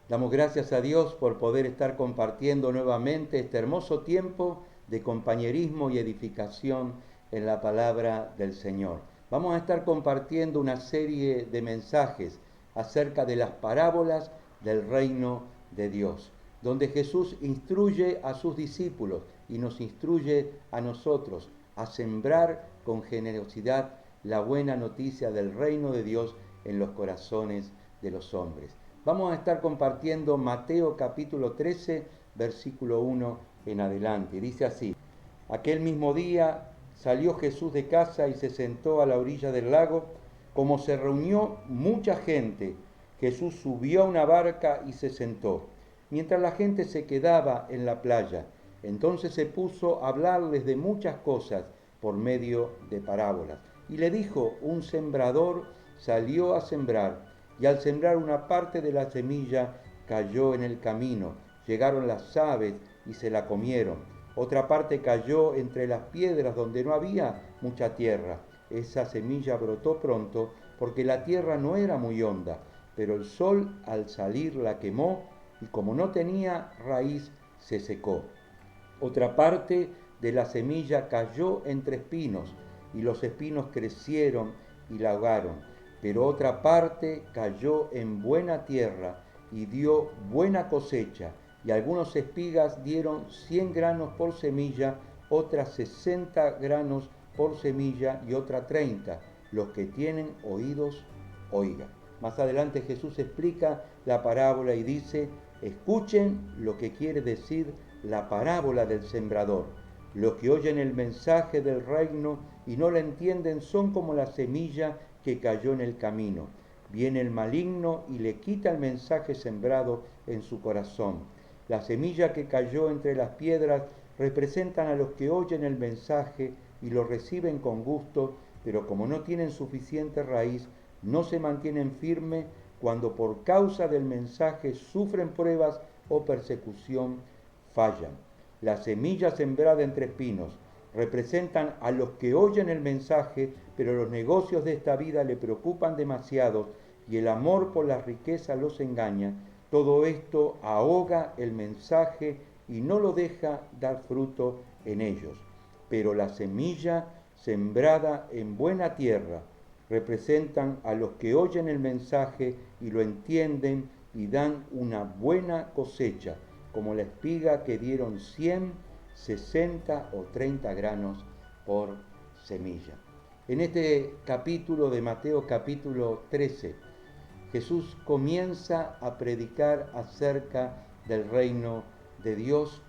Damos gracias a Dios por poder estar compartiendo nuevamente este hermoso tiempo de compañerismo y edificación en la palabra del Señor. Vamos a estar compartiendo una serie de mensajes acerca de las parábolas del reino de Dios, donde Jesús instruye a sus discípulos y nos instruye a nosotros a sembrar con generosidad la buena noticia del reino de Dios en los corazones de los hombres. Vamos a estar compartiendo Mateo capítulo 13, versículo 1 en adelante. Dice así: Aquel mismo día salió Jesús de casa y se sentó a la orilla del lago. Como se reunió mucha gente, Jesús subió a una barca y se sentó, mientras la gente se quedaba en la playa. Entonces se puso a hablarles de muchas cosas por medio de parábolas. Y le dijo: un sembrador salió a sembrar, y al sembrar una parte de la semilla cayó en el camino. Llegaron las aves y se la comieron. Otra parte cayó entre las piedras donde no había mucha tierra. Esa semilla brotó pronto porque la tierra no era muy honda, pero el sol al salir la quemó y como no tenía raíz se secó. Otra parte de la semilla cayó entre espinos y los espinos crecieron y la ahogaron. Pero otra parte cayó en buena tierra y dio buena cosecha, y algunos espigas dieron 100 granos por semilla, otras 60 granos por semilla y otra 30. Los que tienen oídos, oigan. Más adelante Jesús explica la parábola y dice: escuchen lo que quiere decir la parábola del sembrador. Los que oyen el mensaje del reino y no la entienden son como la semilla que cayó en el camino. Viene el maligno y le quita el mensaje sembrado en su corazón. La semilla que cayó entre las piedras representan a los que oyen el mensaje y lo reciben con gusto, pero como no tienen suficiente raíz, no se mantienen firmes cuando por causa del mensaje sufren pruebas o persecución, fallan. La semilla sembrada entre espinos representan a los que oyen el mensaje, pero los negocios de esta vida le preocupan demasiado y el amor por la riqueza los engaña. Todo esto ahoga el mensaje y no lo deja dar fruto en ellos. Pero la semilla sembrada en buena tierra representan a los que oyen el mensaje y lo entienden y dan una buena cosecha, como la espiga que dieron 100, 60 o 30 granos por semilla. En este capítulo de Mateo capítulo 13, Jesús comienza a predicar acerca del reino de Dios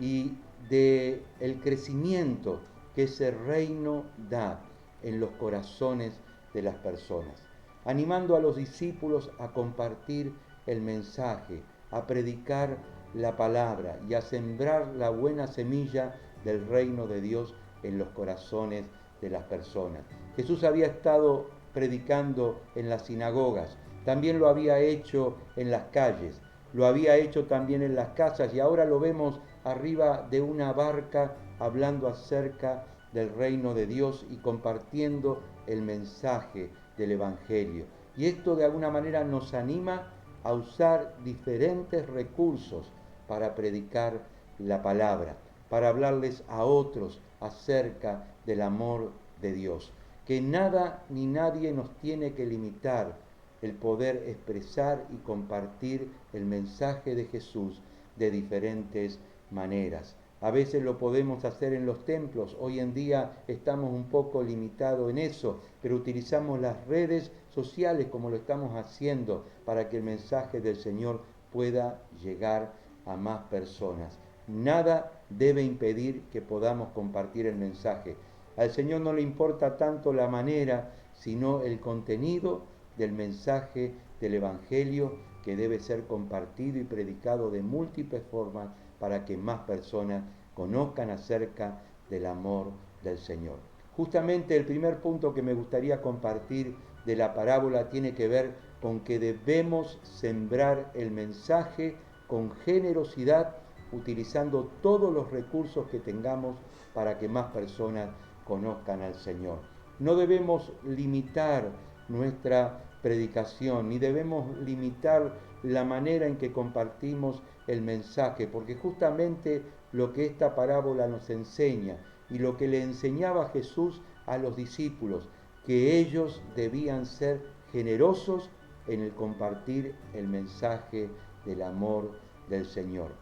y de el crecimiento que ese reino da en los corazones de las personas, animando a los discípulos a compartir el mensaje, a predicar la palabra y a sembrar la buena semilla del reino de Dios en los corazones de las personas. Jesús había estado predicando en las sinagogas, también lo había hecho en las calles, lo había hecho también en las casas y ahora lo vemos arriba de una barca hablando acerca del reino de Dios y compartiendo el mensaje del Evangelio. Y esto de alguna manera nos anima a usar diferentes recursos para predicar la palabra, para hablarles a otros acerca del amor de Dios. Que nada ni nadie nos tiene que limitar el poder expresar y compartir el mensaje de Jesús de diferentes maneras. A veces lo podemos hacer en los templos, hoy en día estamos un poco limitados en eso, pero utilizamos las redes sociales como lo estamos haciendo para que el mensaje del Señor pueda llegar a más personas. Nada debe impedir que podamos compartir el mensaje. Al Señor no le importa tanto la manera, sino el contenido del mensaje del Evangelio que debe ser compartido y predicado de múltiples formas para que más personas conozcan acerca del amor del Señor. Justamente el primer punto que me gustaría compartir de la parábola tiene que ver con que debemos sembrar el mensaje con generosidad, utilizando todos los recursos que tengamos para que más personas conozcan al Señor. No debemos limitar nuestra predicación, ni debemos limitar la manera en que compartimos el mensaje, porque justamente lo que esta parábola nos enseña y lo que le enseñaba Jesús a los discípulos, que ellos debían ser generosos en el compartir el mensaje del amor del Señor.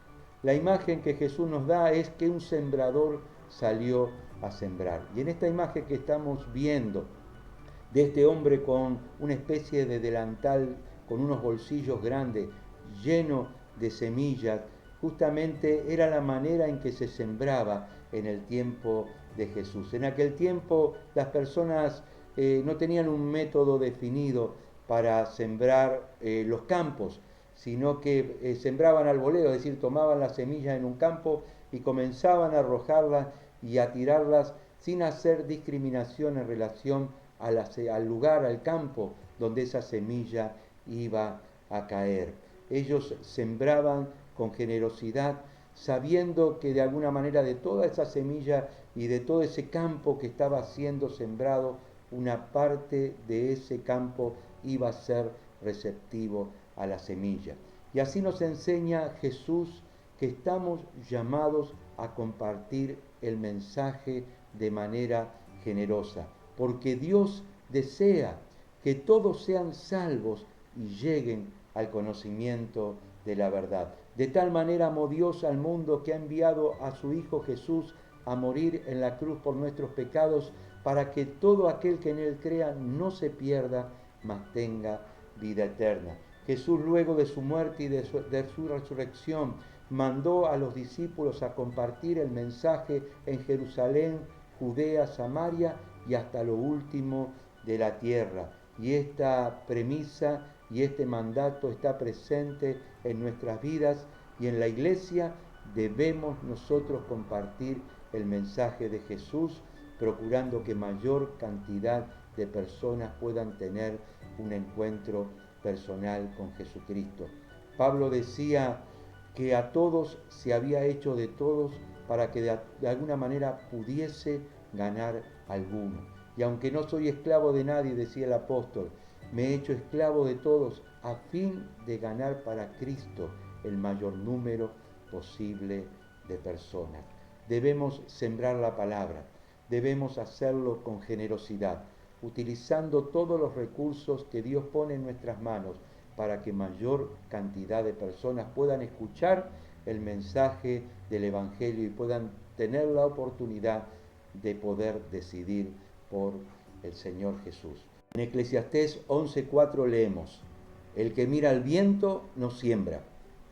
La imagen que Jesús nos da es que un sembrador salió a sembrar. Y en esta imagen que estamos viendo de este hombre con una especie de delantal, con unos bolsillos grandes, lleno de semillas, justamente era la manera en que se sembraba en el tiempo de Jesús. En aquel tiempo las personas no tenían un método definido para sembrar los campos, sino que sembraban al voleo, es decir, tomaban las semillas en un campo y comenzaban a arrojarlas y a tirarlas sin hacer discriminación en relación al lugar, al campo donde esa semilla iba a caer. Ellos sembraban con generosidad, sabiendo que de alguna manera de toda esa semilla y de todo ese campo que estaba siendo sembrado, una parte de ese campo iba a ser receptivo a la semilla. Y así nos enseña Jesús que estamos llamados a compartir el mensaje de manera generosa, porque Dios desea que todos sean salvos y lleguen al conocimiento de la verdad. De tal manera amó Dios al mundo que ha enviado a su Hijo Jesús a morir en la cruz por nuestros pecados, para que todo aquel que en él crea no se pierda, mas tenga vida eterna. Jesús, luego de su muerte y de su resurrección, mandó a los discípulos a compartir el mensaje en Jerusalén, Judea, Samaria y hasta lo último de la tierra. Y esta premisa y este mandato está presente en nuestras vidas, y en la iglesia debemos nosotros compartir el mensaje de Jesús, procurando que mayor cantidad de personas puedan tener un encuentro personal con Jesucristo. Pablo decía que a todos se había hecho de todos para que de alguna manera pudiese ganar alguno. Y aunque no soy esclavo de nadie, decía el apóstol, me he hecho esclavo de todos a fin de ganar para Cristo el mayor número posible de personas. Debemos sembrar la palabra, debemos hacerlo con generosidad, utilizando todos los recursos que Dios pone en nuestras manos para que mayor cantidad de personas puedan escuchar el mensaje del Evangelio y puedan tener la oportunidad de poder decidir por el Señor Jesús. En Eclesiastés 11:4 leemos, el que mira al viento no siembra,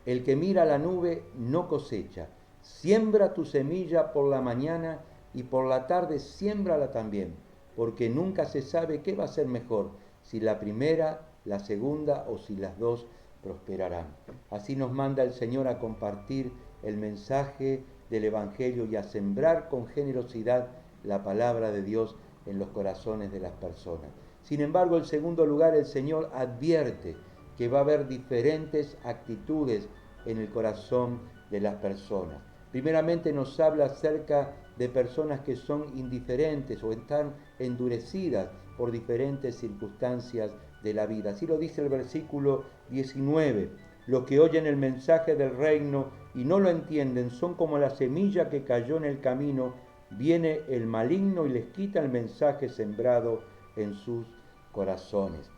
el que mira a la nube no cosecha. Siembra tu semilla por la mañana y por la tarde siémbrala también, porque nunca se sabe qué va a ser mejor, si la primera, la segunda o si las dos prosperarán. Así nos manda el Señor a compartir el mensaje del Evangelio y a sembrar con generosidad la palabra de Dios en los corazones de las personas. Sin embargo, en segundo lugar, el Señor advierte que va a haber diferentes actitudes en el corazón de las personas. Primeramente nos habla acerca de personas que son indiferentes o están endurecidas por diferentes circunstancias de la vida. Así lo dice el versículo 19. Los que oyen el mensaje del reino y no lo entienden son como la semilla que cayó en el camino. Viene el maligno y les quita el mensaje sembrado en sus corazones.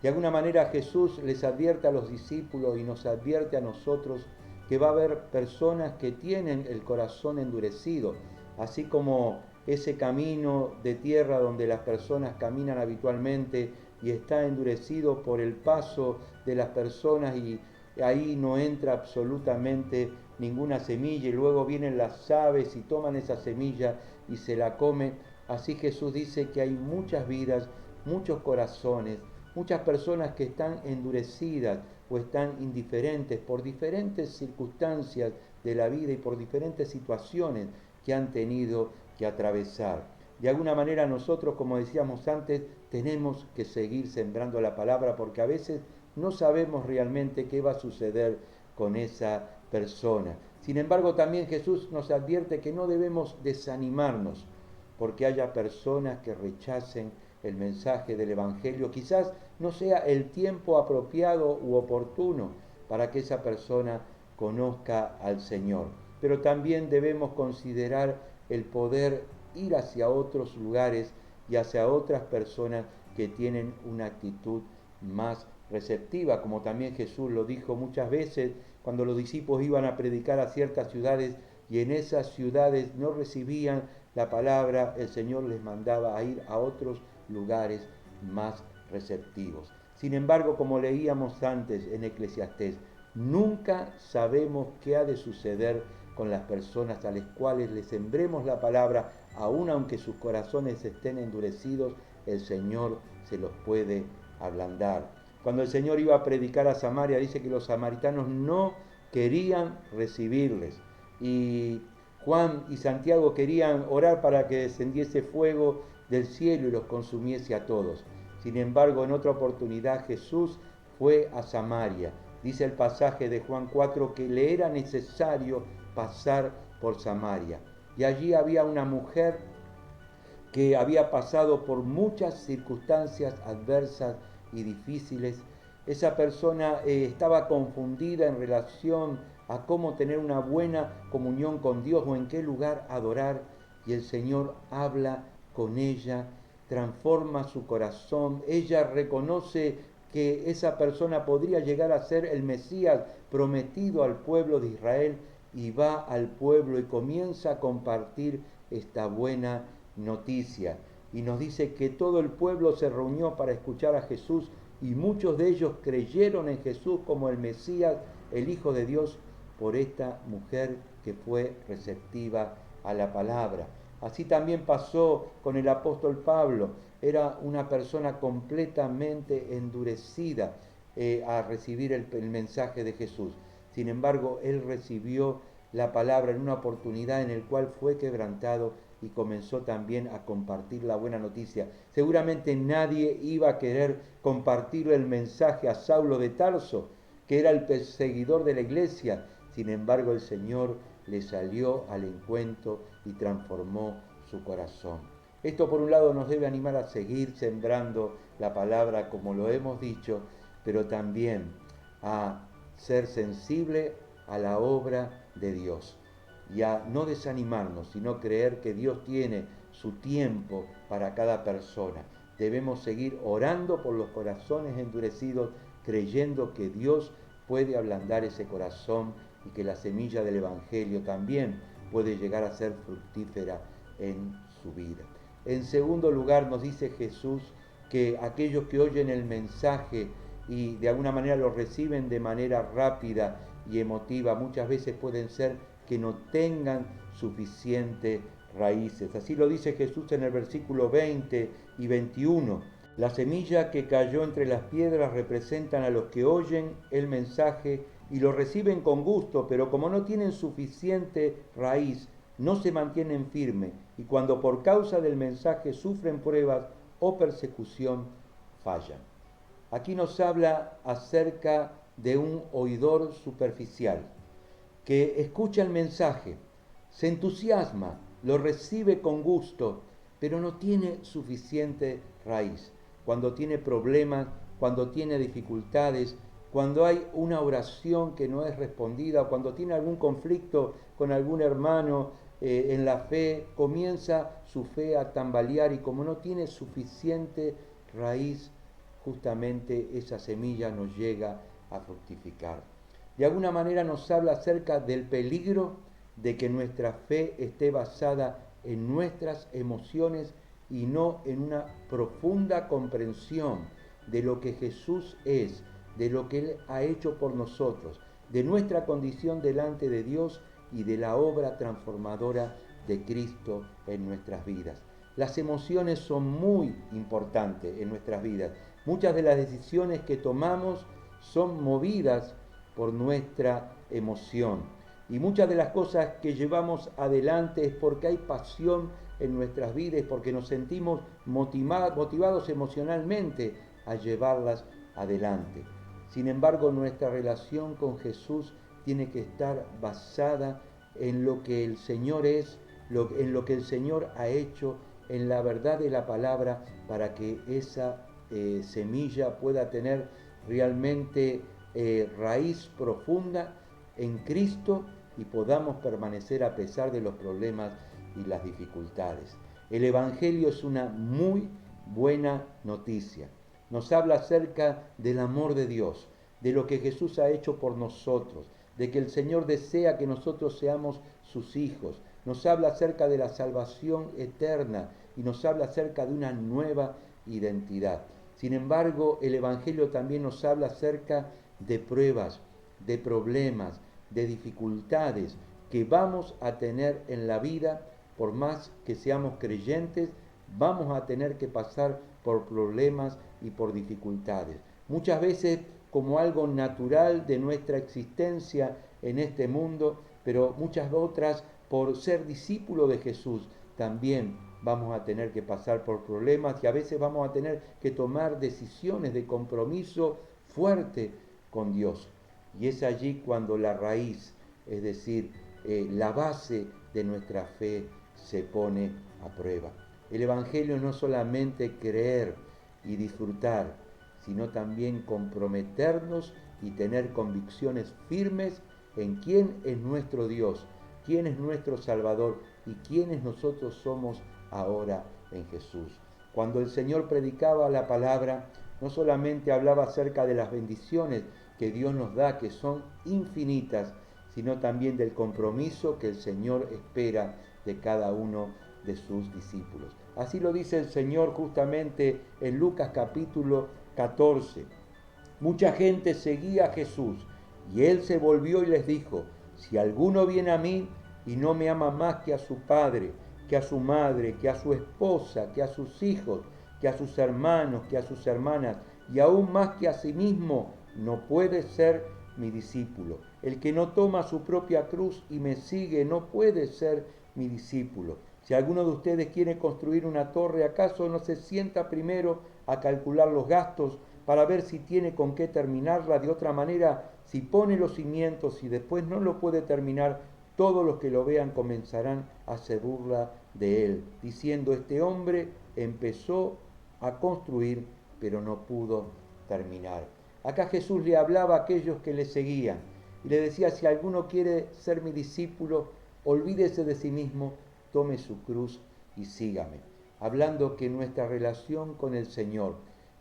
De alguna manera Jesús les advierte a los discípulos y nos advierte a nosotros que va a haber personas que tienen el corazón endurecido, así como ese camino de tierra donde las personas caminan habitualmente y está endurecido por el paso de las personas y ahí no entra absolutamente ninguna semilla y luego vienen las aves y toman esa semilla y se la comen. Así Jesús dice que hay muchas vidas, muchos corazones, muchas personas que están endurecidas o están indiferentes por diferentes circunstancias de la vida y por diferentes situaciones que han tenido que atravesar. De alguna manera nosotros, como decíamos antes, tenemos que seguir sembrando la palabra porque a veces no sabemos realmente qué va a suceder con esa persona. Sin embargo, también Jesús nos advierte que no debemos desanimarnos porque haya personas que rechacen el mensaje del Evangelio, quizás no sea el tiempo apropiado u oportuno para que esa persona conozca al Señor. Pero también debemos considerar el poder ir hacia otros lugares y hacia otras personas que tienen una actitud más receptiva, como también Jesús lo dijo muchas veces cuando los discípulos iban a predicar a ciertas ciudades y en esas ciudades no recibían la palabra, el Señor les mandaba a ir a otros lugares más receptivos. Sin embargo, como leíamos antes en Eclesiastés, nunca sabemos qué ha de suceder con las personas a las cuales les sembremos la palabra, aun aunque sus corazones estén endurecidos, el Señor se los puede ablandar. Cuando el Señor iba a predicar a Samaria, dice que los samaritanos no querían recibirles. Y Juan y Santiago querían orar para que descendiese fuego del cielo y los consumiese a todos. Sin embargo, en otra oportunidad Jesús fue a Samaria. Dice el pasaje de Juan 4 que le era necesario pasar por Samaria. Y allí había una mujer que había pasado por muchas circunstancias adversas y difíciles. Esa persona estaba confundida en relación a cómo tener una buena comunión con Dios o en qué lugar adorar. Y el Señor habla con ella, transforma su corazón. Ella reconoce que esa persona podría llegar a ser el Mesías prometido al pueblo de Israel y va al pueblo y comienza a compartir esta buena noticia. Y nos dice que todo el pueblo se reunió para escuchar a Jesús y muchos de ellos creyeron en Jesús como el Mesías, el Hijo de Dios, por esta mujer que fue receptiva a la palabra. Así también pasó con el apóstol Pablo. Era una persona completamente endurecida a recibir el mensaje de Jesús. Sin embargo, él recibió la palabra en una oportunidad en la cual fue quebrantado y comenzó también a compartir la buena noticia. Seguramente nadie iba a querer compartir el mensaje a Saulo de Tarso, que era el perseguidor de la iglesia. Sin embargo, el Señor le salió al encuentro y transformó su corazón. Esto por un lado nos debe animar a seguir sembrando la palabra como lo hemos dicho, pero también a ser sensible a la obra de Dios y a no desanimarnos, sino creer que Dios tiene su tiempo para cada persona. Debemos seguir orando por los corazones endurecidos, creyendo que Dios puede ablandar ese corazón y que la semilla del Evangelio también puede llegar a ser fructífera en su vida. En segundo lugar, nos dice Jesús que aquellos que oyen el mensaje y de alguna manera lo reciben de manera rápida y emotiva, muchas veces pueden ser que no tengan suficientes raíces. Así lo dice Jesús en el versículo 20 y 21. La semilla que cayó entre las piedras representan a los que oyen el mensaje y lo reciben con gusto, pero como no tienen suficiente raíz, no se mantienen firmes y cuando por causa del mensaje sufren pruebas o persecución, fallan. Aquí nos habla acerca de un oidor superficial que escucha el mensaje, se entusiasma, lo recibe con gusto, pero no tiene suficiente raíz. Cuando tiene problemas, cuando tiene dificultades, cuando hay una oración que no es respondida, cuando tiene algún conflicto con algún hermano en la fe, comienza su fe a tambalear y como no tiene suficiente raíz, justamente esa semilla no llega a fructificar. De alguna manera nos habla acerca del peligro de que nuestra fe esté basada en nuestras emociones y no en una profunda comprensión de lo que Jesús es, de lo que Él ha hecho por nosotros, de nuestra condición delante de Dios y de la obra transformadora de Cristo en nuestras vidas. Las emociones son muy importantes en nuestras vidas. Muchas de las decisiones que tomamos son movidas por nuestra emoción. Y muchas de las cosas que llevamos adelante es porque hay pasión en nuestras vidas, porque nos sentimos motivados emocionalmente a llevarlas adelante. Sin embargo, nuestra relación con Jesús tiene que estar basada en lo que el Señor es, en lo que el Señor ha hecho en la verdad de la palabra para que esa semilla pueda tener realmente raíz profunda en Cristo y podamos permanecer a pesar de los problemas y las dificultades. El Evangelio es una muy buena noticia. Nos habla acerca del amor de Dios, de lo que Jesús ha hecho por nosotros, de que el Señor desea que nosotros seamos sus hijos. Nos habla acerca de la salvación eterna y nos habla acerca de una nueva identidad. Sin embargo, el Evangelio también nos habla acerca de pruebas, de problemas, de dificultades que vamos a tener en la vida. Por más que seamos creyentes, vamos a tener que pasar por problemas y por dificultades. Muchas veces como algo natural de nuestra existencia en este mundo, pero muchas otras por ser discípulo de Jesús también vamos a tener que pasar por problemas y a veces vamos a tener que tomar decisiones de compromiso fuerte con Dios. Y es allí cuando la raíz, es decir, la base de nuestra fe se pone a prueba. El Evangelio no es solamente creer y disfrutar, sino también comprometernos y tener convicciones firmes en quién es nuestro Dios, quién es nuestro Salvador y quiénes nosotros somos ahora en Jesús. Cuando el Señor predicaba la palabra, no solamente hablaba acerca de las bendiciones que Dios nos da, que son infinitas, sino también del compromiso que el Señor espera de cada uno de sus discípulos. Así lo dice el Señor justamente en Lucas capítulo 14. Mucha gente seguía a Jesús y él se volvió y les dijo: si alguno viene a mí y no me ama más que a su padre, que a su madre, que a su esposa, que a sus hijos, que a sus hermanos, que a sus hermanas, y aún más que a sí mismo, no puede ser mi discípulo. El que no toma su propia cruz y me sigue no puede ser mi discípulo. Si alguno de ustedes quiere construir una torre, ¿acaso no se sienta primero a calcular los gastos para ver si tiene con qué terminarla? De otra manera, si pone los cimientos y después no lo puede terminar, todos los que lo vean comenzarán a hacer burla de él, diciendo: este hombre empezó a construir, pero no pudo terminar. Acá Jesús le hablaba a aquellos que le seguían y le decía: si alguno quiere ser mi discípulo, olvídese de sí mismo, tome su cruz y sígame. Hablando que nuestra relación con el Señor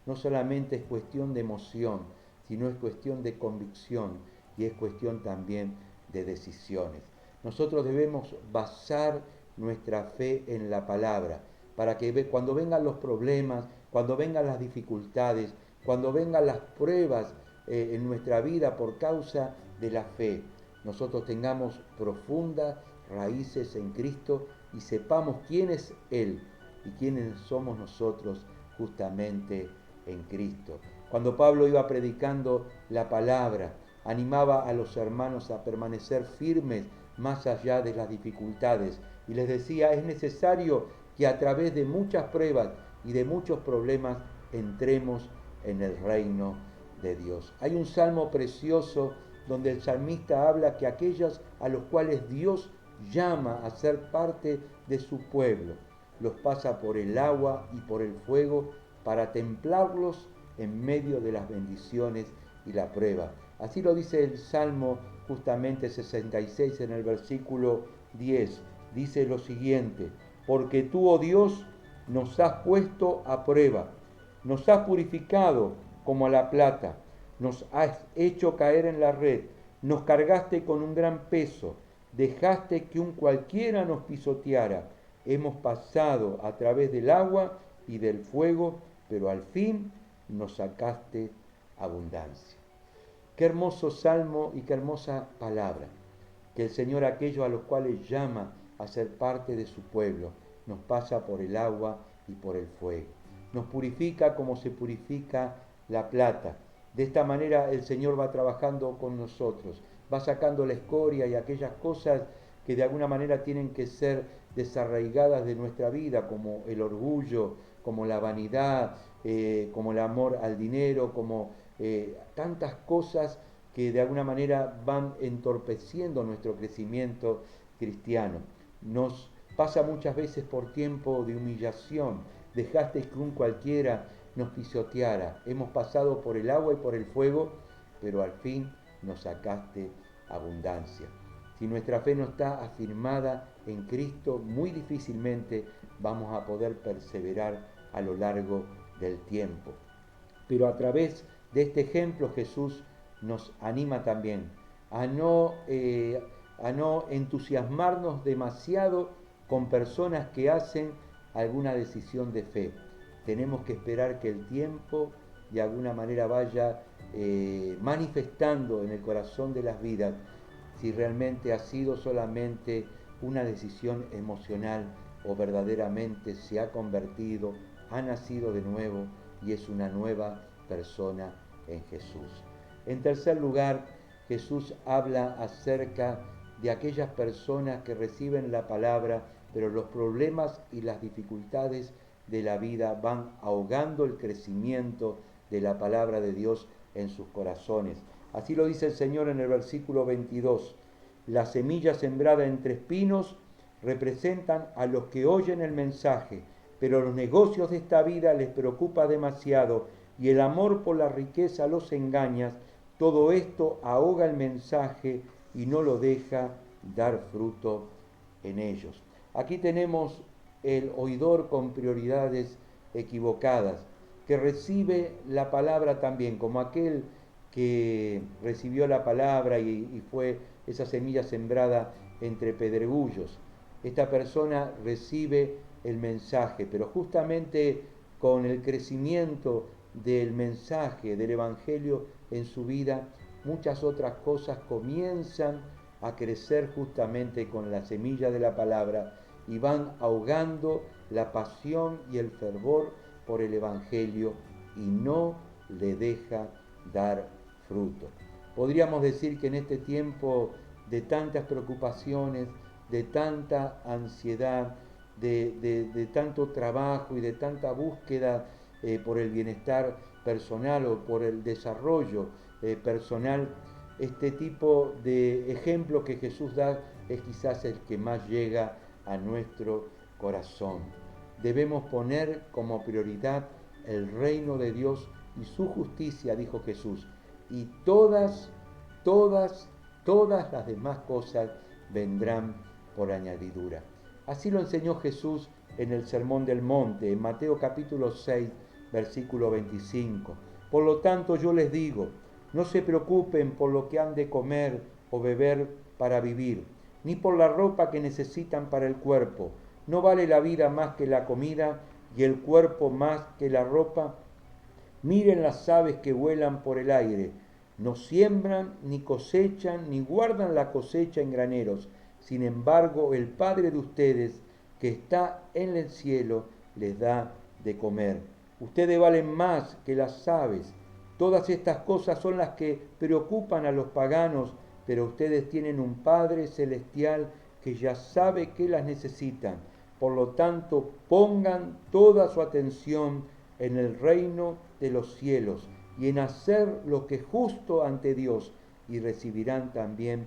no solamente es cuestión de emoción, sino es cuestión de convicción y es cuestión también de decisiones. Nosotros debemos basar nuestra fe en la palabra, para que cuando vengan los problemas, cuando vengan las dificultades, cuando vengan las pruebas en nuestra vida por causa de la fe, nosotros tengamos profundas raíces en Cristo y sepamos quién es Él y quiénes somos nosotros justamente en Cristo. Cuando Pablo iba predicando la palabra, animaba a los hermanos a permanecer firmes más allá de las dificultades y les decía: es necesario que a través de muchas pruebas y de muchos problemas entremos en el reino de Dios. Hay un salmo precioso donde el salmista habla que aquellos a los cuales Dios llama a ser parte de su pueblo, los pasa por el agua y por el fuego para templarlos en medio de las bendiciones y la prueba. Así lo dice el Salmo justamente 66 en el versículo 10. Dice lo siguiente: porque tú, oh Dios, nos has puesto a prueba, nos has purificado como a la plata, nos has hecho caer en la red, nos cargaste con un gran peso, dejaste que un cualquiera nos pisoteara. Hemos pasado a través del agua y del fuego, pero al fin nos sacaste abundancia. Qué hermoso salmo y qué hermosa palabra. Que el Señor, a aquellos a los cuales llama a ser parte de su pueblo, nos pasa por el agua y por el fuego. Nos purifica como se purifica la plata. De esta manera el Señor va trabajando con nosotros, va sacando la escoria y aquellas cosas que de alguna manera tienen que ser desarraigadas de nuestra vida, como el orgullo, como la vanidad, como el amor al dinero, como tantas cosas que de alguna manera van entorpeciendo nuestro crecimiento cristiano. Nos pasa muchas veces por tiempo de humillación. Dejaste que un cualquiera nos pisoteara. Hemos pasado por el agua y por el fuego, pero al fin nos sacaste abundancia. Si nuestra fe no está afirmada en Cristo, muy difícilmente vamos a poder perseverar a lo largo del tiempo. Pero a través de este ejemplo Jesús nos anima también a no entusiasmarnos demasiado con personas que hacen alguna decisión de fe. Tenemos que esperar que el tiempo de alguna manera vaya manifestando en el corazón de las vidas si realmente ha sido solamente una decisión emocional o verdaderamente se ha convertido, ha nacido de nuevo y es una nueva persona en Jesús. En tercer lugar, Jesús habla acerca de aquellas personas que reciben la palabra, pero los problemas y las dificultades de la vida van ahogando el crecimiento de la palabra de Dios en sus corazones. Así lo dice el Señor en el versículo 22. La semilla sembrada entre espinos representan a los que oyen el mensaje, pero los negocios de esta vida les preocupa demasiado y el amor por la riqueza los engaña. Todo esto ahoga el mensaje y no lo deja dar fruto en ellos. Aquí tenemos el oidor con prioridades equivocadas, que recibe la palabra también, como aquel que recibió la palabra y fue esa semilla sembrada entre pedregullos. Esta persona recibe el mensaje, pero justamente con el crecimiento del mensaje, del Evangelio en su vida, muchas otras cosas comienzan a crecer justamente con la semilla de la palabra y van ahogando la pasión y el fervor por el Evangelio y no le deja dar fruto. Podríamos decir que en este tiempo de tantas preocupaciones, de tanta ansiedad, de tanto trabajo y de tanta búsqueda por el bienestar personal o por el desarrollo personal, este tipo de ejemplo que Jesús da es quizás el que más llega a nuestro corazón. Debemos poner como prioridad el reino de Dios y su justicia, dijo Jesús, y todas las demás cosas vendrán por añadidura. Así lo enseñó Jesús en el Sermón del Monte, en Mateo capítulo 6, versículo 25. Por lo tanto, yo les digo, no se preocupen por lo que han de comer o beber para vivir, ni por la ropa que necesitan para el cuerpo. ¿No vale la vida más que la comida y el cuerpo más que la ropa? Miren las aves que vuelan por el aire. No siembran, ni cosechan, ni guardan la cosecha en graneros. Sin embargo, el Padre de ustedes, que está en el cielo, les da de comer. Ustedes valen más que las aves. Todas estas cosas son las que preocupan a los paganos, pero ustedes tienen un Padre celestial que ya sabe que las necesitan. Por lo tanto, pongan toda su atención en el reino de los cielos y en hacer lo que es justo ante Dios, y recibirán también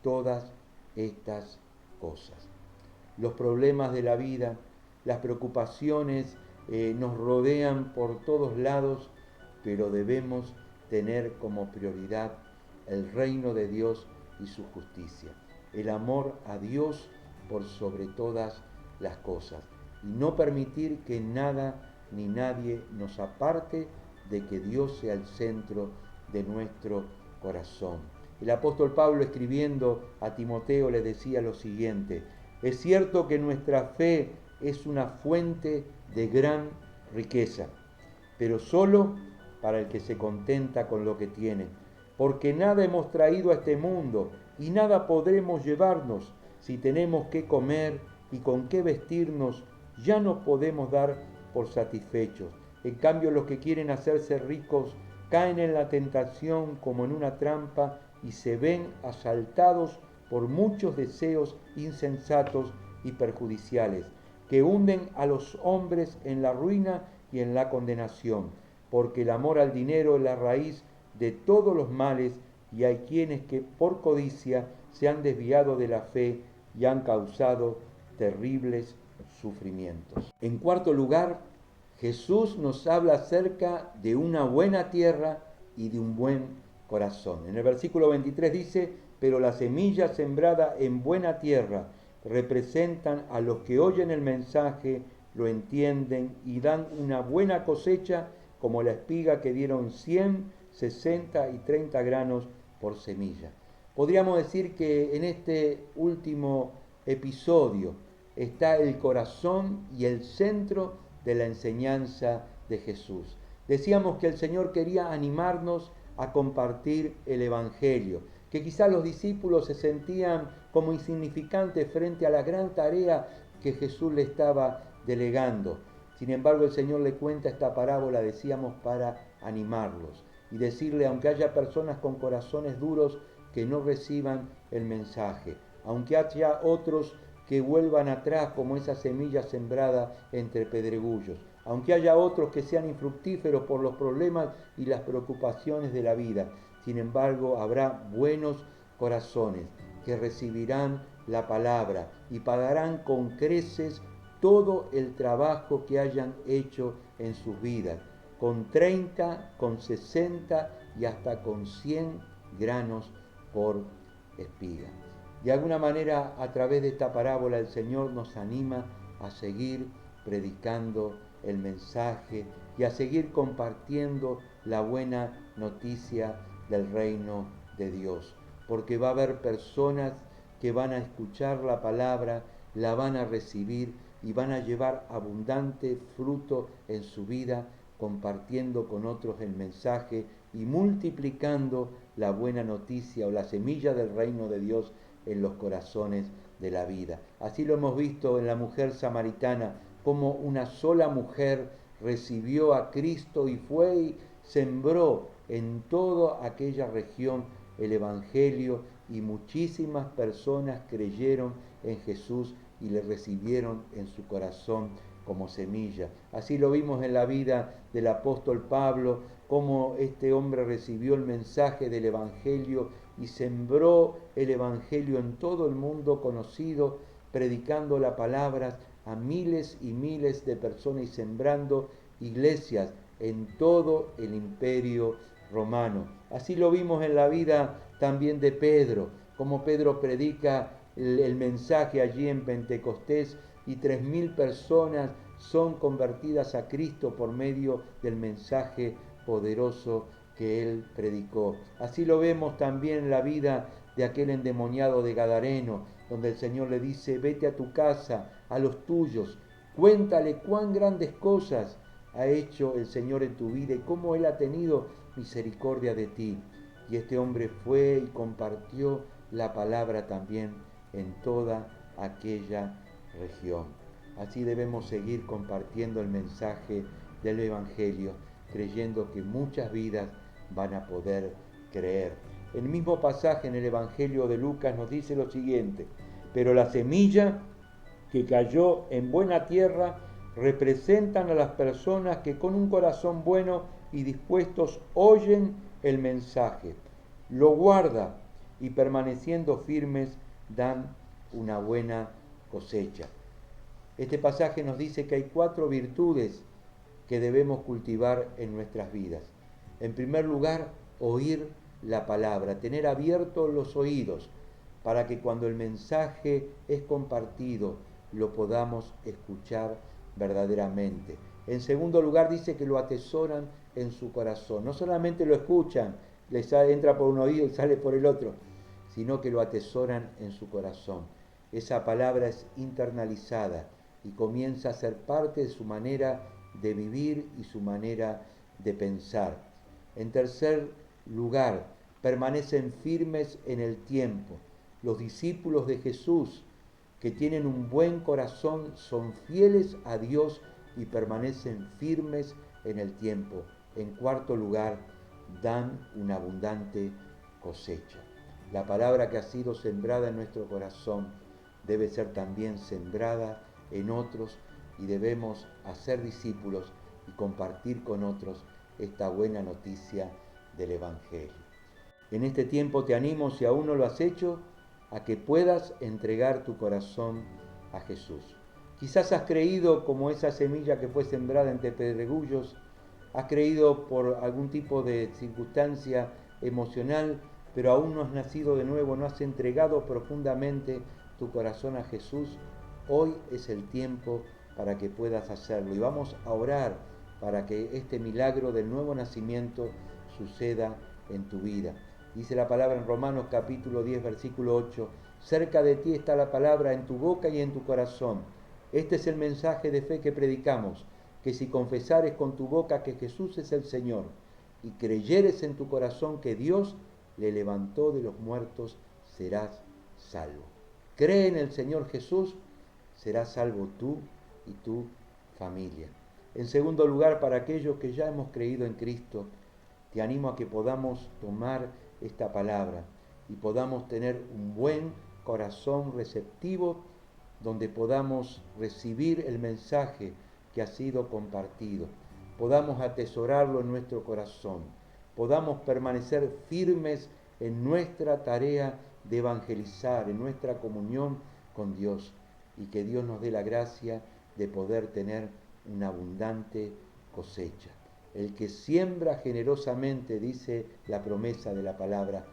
todas estas cosas. Los problemas de la vida, las preocupaciones nos rodean por todos lados, pero debemos tener como prioridad el reino de Dios y su justicia, el amor a Dios por sobre todas las cosas, y no permitir que nada ni nadie nos aparte de que Dios sea el centro de nuestro corazón. El apóstol Pablo, escribiendo a Timoteo, le decía lo siguiente: es cierto que nuestra fe es una fuente de gran riqueza, pero solo para el que se contenta con lo que tiene, porque nada hemos traído a este mundo y nada podremos llevarnos. Si tenemos qué comer y con qué vestirnos, ya nos podemos dar por satisfechos. En cambio, los que quieren hacerse ricos caen en la tentación como en una trampa y se ven asaltados por muchos deseos insensatos y perjudiciales, que hunden a los hombres en la ruina y en la condenación, porque el amor al dinero es la raíz de todos los males, y hay quienes que por codicia se han desviado de la fe y han causado terribles sufrimientos. En cuarto lugar, Jesús nos habla acerca de una buena tierra y de un buen corazón. En el versículo 23 dice: pero la semilla sembrada en buena tierra representan a los que oyen el mensaje, lo entienden y dan una buena cosecha, como la espiga que dieron 100, 60 y 30 granos por semilla. Podríamos decir que en este último episodio está el corazón y el centro de la enseñanza de Jesús. Decíamos que el Señor quería animarnos a compartir el Evangelio, que quizás los discípulos se sentían como insignificantes frente a la gran tarea que Jesús le estaba delegando. Sin embargo, el Señor le cuenta esta parábola, decíamos, para animarlos y decirle, aunque haya personas con corazones duros que no reciban el mensaje, aunque haya otros que vuelvan atrás como esa semilla sembrada entre pedregullos, aunque haya otros que sean infructíferos por los problemas y las preocupaciones de la vida, sin embargo habrá buenos corazones que recibirán la palabra y pagarán con creces todo el trabajo que hayan hecho en sus vidas, con 30, con 60 y hasta con 100 granos por espiga. De alguna manera, a través de esta parábola, el Señor nos anima a seguir predicando el mensaje y a seguir compartiendo la buena noticia del reino de Dios, porque va a haber personas que van a escuchar la palabra, la van a recibir y van a llevar abundante fruto en su vida, compartiendo con otros el mensaje y multiplicando la buena noticia o la semilla del reino de Dios en los corazones de la vida. Así lo hemos visto en la mujer samaritana, como una sola mujer recibió a Cristo y fue y sembró en toda aquella región el Evangelio, y muchísimas personas creyeron en Jesús y le recibieron en su corazón como semilla. Así lo vimos en la vida del apóstol Pablo, cómo este hombre recibió el mensaje del Evangelio y sembró el Evangelio en todo el mundo conocido, predicando la palabra a miles y miles de personas y sembrando iglesias en todo el imperio romano. Así lo vimos en la vida también de Pedro, como Pedro predica el mensaje allí en Pentecostés y 3.000 personas son convertidas a Cristo por medio del mensaje poderoso que él predicó. Así lo vemos también en la vida de aquel endemoniado de Gadareno, donde el Señor le dice: vete a tu casa, a los tuyos, cuéntale cuán grandes cosas ha hecho el Señor en tu vida y cómo Él ha tenido misericordia de ti. Y este hombre fue y compartió la palabra también en toda aquella región. Así debemos seguir compartiendo el mensaje del Evangelio, creyendo que muchas vidas van a poder creer. El mismo pasaje en el Evangelio de Lucas nos dice lo siguiente: pero la semilla que cayó en buena tierra representan a las personas que con un corazón bueno y dispuestos oyen el mensaje, lo guardan y permaneciendo firmes dan una buena cosecha. Este pasaje nos dice que hay 4 virtudes que debemos cultivar en nuestras vidas. En primer lugar, oír la palabra, tener abiertos los oídos para que cuando el mensaje es compartido lo podamos escuchar verdaderamente. En segundo lugar, dice que lo atesoran en su corazón. No solamente lo escuchan, entra por un oído y sale por el otro, sino que lo atesoran en su corazón. Esa palabra es internalizada y comienza a ser parte de su manera de vivir y su manera de pensar. En tercer lugar, permanecen firmes en el tiempo. Los discípulos de Jesús que tienen un buen corazón son fieles a Dios y permanecen firmes en el tiempo. En cuarto lugar, dan una abundante cosecha. La palabra que ha sido sembrada en nuestro corazón debe ser también sembrada en otros y debemos hacer discípulos y compartir con otros esta buena noticia del Evangelio. En este tiempo te animo, si aún no lo has hecho, a que puedas entregar tu corazón a Jesús. Quizás has creído como esa semilla que fue sembrada entre pedregullos, has creído por algún tipo de circunstancia emocional, pero aún no has nacido de nuevo, no has entregado profundamente tu corazón a Jesús. Hoy es el tiempo para que puedas hacerlo y vamos a orar para que este milagro del nuevo nacimiento suceda en tu vida. Dice la palabra en Romanos capítulo 10, versículo 8, cerca de ti está la palabra en tu boca y en tu corazón. Este es el mensaje de fe que predicamos, que si confesares con tu boca que Jesús es el Señor y creyeres en tu corazón que Dios le levantó de los muertos, serás salvo. Cree en el Señor Jesús, serás salvo tú y tu familia. En segundo lugar, para aquellos que ya hemos creído en Cristo, te animo a que podamos tomar esta palabra y podamos tener un buen corazón receptivo donde podamos recibir el mensaje que ha sido compartido, podamos atesorarlo en nuestro corazón, podamos permanecer firmes en nuestra tarea de evangelizar, en nuestra comunión con Dios, y que Dios nos dé la gracia de poder tener una abundante cosecha. El que siembra generosamente, dice la promesa de la palabra,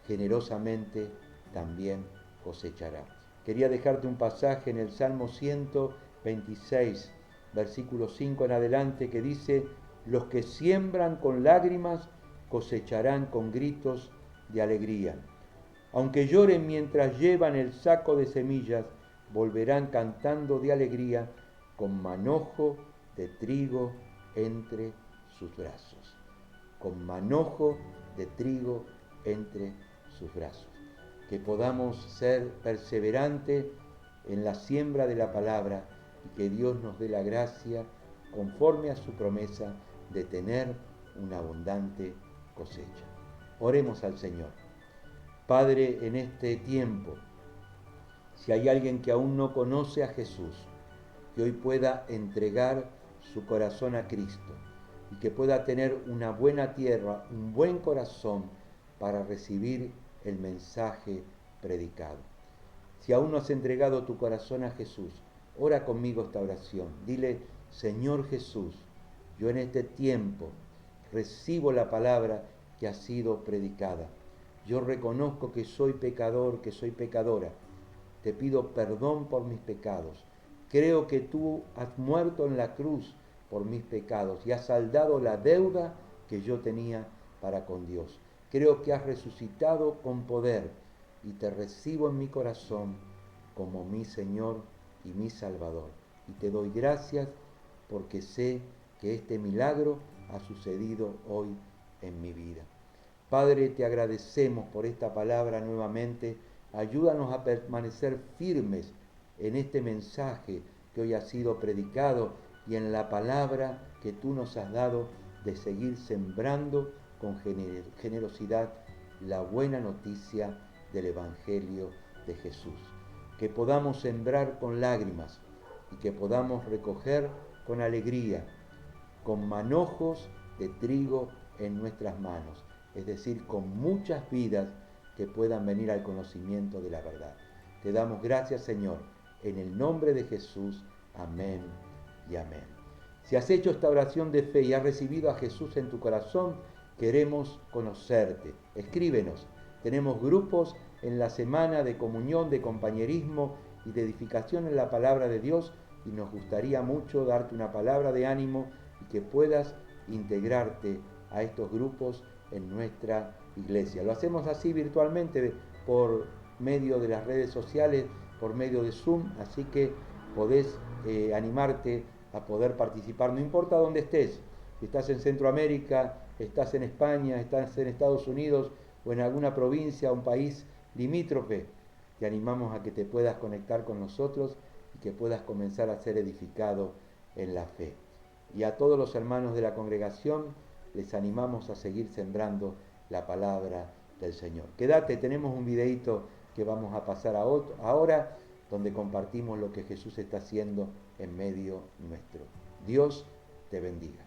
generosamente también cosechará. Quería dejarte un pasaje en el Salmo 126, versículo 5 en adelante, que dice, los que siembran con lágrimas cosecharán con gritos de alegría. Aunque lloren mientras llevan el saco de semillas, volverán cantando de alegría con manojo de trigo entre sus brazos. Con manojo de trigo entre sus brazos. Que podamos ser perseverantes en la siembra de la palabra y que Dios nos dé la gracia, conforme a su promesa, de tener una abundante cosecha. Oremos al Señor. Padre, en este tiempo, si hay alguien que aún no conoce a Jesús, que hoy pueda entregar su corazón a Cristo y que pueda tener una buena tierra, un buen corazón para recibir el mensaje predicado. Si aún no has entregado tu corazón a Jesús, ora conmigo esta oración. Dile, Señor Jesús, yo en este tiempo recibo la palabra que ha sido predicada. Yo reconozco que soy pecador, que soy pecadora. Te pido perdón por mis pecados. Creo que tú has muerto en la cruz por mis pecados y has saldado la deuda que yo tenía para con Dios. Creo que has resucitado con poder y te recibo en mi corazón como mi Señor y mi Salvador. Y te doy gracias porque sé que este milagro ha sucedido hoy en mi vida. Padre, te agradecemos por esta palabra nuevamente. Ayúdanos a permanecer firmes en este mensaje que hoy ha sido predicado y en la palabra que tú nos has dado de seguir sembrando con generosidad la buena noticia del Evangelio de Jesús. Que podamos sembrar con lágrimas y que podamos recoger con alegría, con manojos de trigo en nuestras manos, es decir, con muchas vidas que puedan venir al conocimiento de la verdad. Te damos gracias, Señor, en el nombre de Jesús. Amén y amén. Si has hecho esta oración de fe y has recibido a Jesús en tu corazón, queremos conocerte. Escríbenos. Tenemos grupos en la semana de comunión, de compañerismo y de edificación en la palabra de Dios, y nos gustaría mucho darte una palabra de ánimo y que puedas integrarte a estos grupos en nuestra iglesia. Lo hacemos así virtualmente por medio de las redes sociales, por medio de Zoom, así que podés animarte a poder participar, no importa dónde estés, si estás en Centroamérica, estás en España, estás en Estados Unidos o en alguna provincia o un país limítrofe, te animamos a que te puedas conectar con nosotros y que puedas comenzar a ser edificado en la fe. Y a todos los hermanos de la congregación les animamos a seguir sembrando la palabra del Señor. Quédate, tenemos un videíto que vamos a pasar ahora, donde compartimos lo que Jesús está haciendo en medio nuestro. Dios te bendiga.